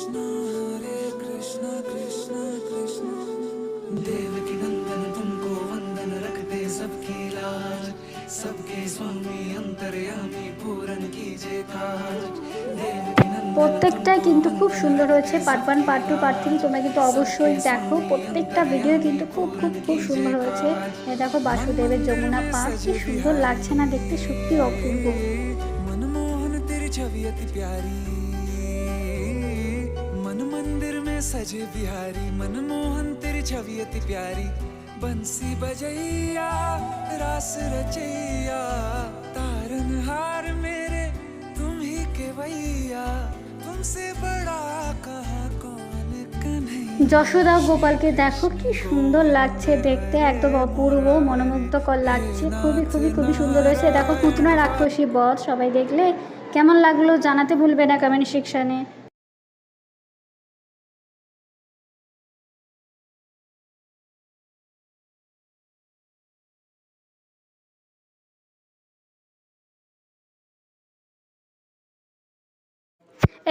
कृष्णा कृष्णा कृष्णा देवकी नंदन तुमको वंदन रखते सबकी लाज सबके स्वामी अंतर्यामी पूरन कीजिए काज देवकी नंदन প্রত্যেকটাই কিন্তু খুব সুন্দর হয়েছে। পার্ট 1, পার্ট 2, পার্ট 3 তোমরা কিন্তু অবশ্যই দেখো। প্রত্যেকটা ভিডিও কিন্তু খুব খুব খুব সুন্দর হয়েছে। এই দেখো বাসুদেবের যমুনা পার্ক কি সুন্দর লাগছে না দেখতে, সত্যি অপূর্ব। मनमोहन तेरी छवि अति प्यारी मन मंदिर में सजे बिहारी मनमोहन तेरी छवि अति प्यारी बंसी बजैया रास रचैया तारनहार मेरे तुम ही केवैया तुमसे बड़ा कहाँ कौन कन्हैया। যশোদা গোপালকে দেখো কি সুন্দর লাগছে দেখতে, একদম অপূর্ব মনোমুগ্ধকর লাগছে, খুবই খুবই খুবই সুন্দর হয়েছে। দেখো পুতনা রাক্ষসী বধ, সবাই দেখলে কেমন লাগলো জানাতে ভুলবে না কমেন্ট সেকশানে।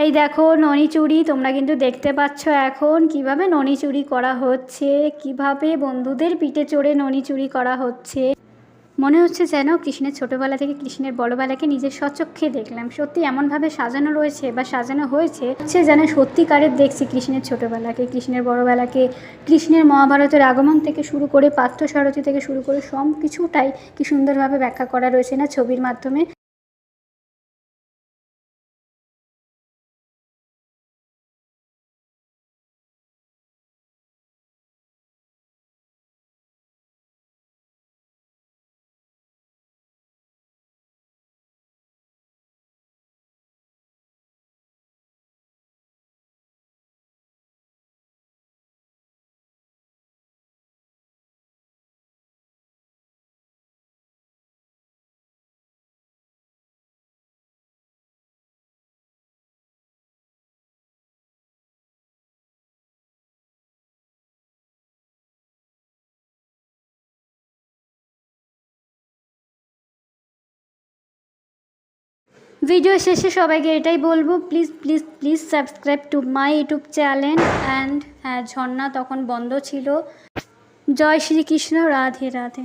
এই দেখো ননি চুরি, তোমরা কিন্তু দেখতে পাচ্ছ এখন কিভাবে ননি চুরি করা হচ্ছে, কিভাবে বন্ধুদের পিঠে চড়ে ননি চুরি করা হচ্ছে। মনে হচ্ছে যেন কৃষ্ণের ছোটোবেলা থেকে কৃষ্ণের বড়বেলাকে নিজের স্বচক্ষে দেখলাম। সত্যি এমনভাবে সাজানো রয়েছে বা সাজানো হয়েছে যেন সত্যিকারের দেখছি কৃষ্ণের ছোটোবেলাকে, কৃষ্ণের বড়বেলাকে, কৃষ্ণের মহাভারতের আগমন থেকে শুরু করে পার্থসারথী থেকে শুরু করে সব কিছুটাই কি সুন্দরভাবে ব্যাখ্যা করা রয়েছে না ছবির মাধ্যমে। ভিডিও শেষে সবাইকে এটাই বলবো, please please please subscribe to my YouTube channel and হ্যাঁ, ঝর্ণা তখন বন্ধ ছিল। জয় শ্রীকৃষ্ণ, রাধে রাধে।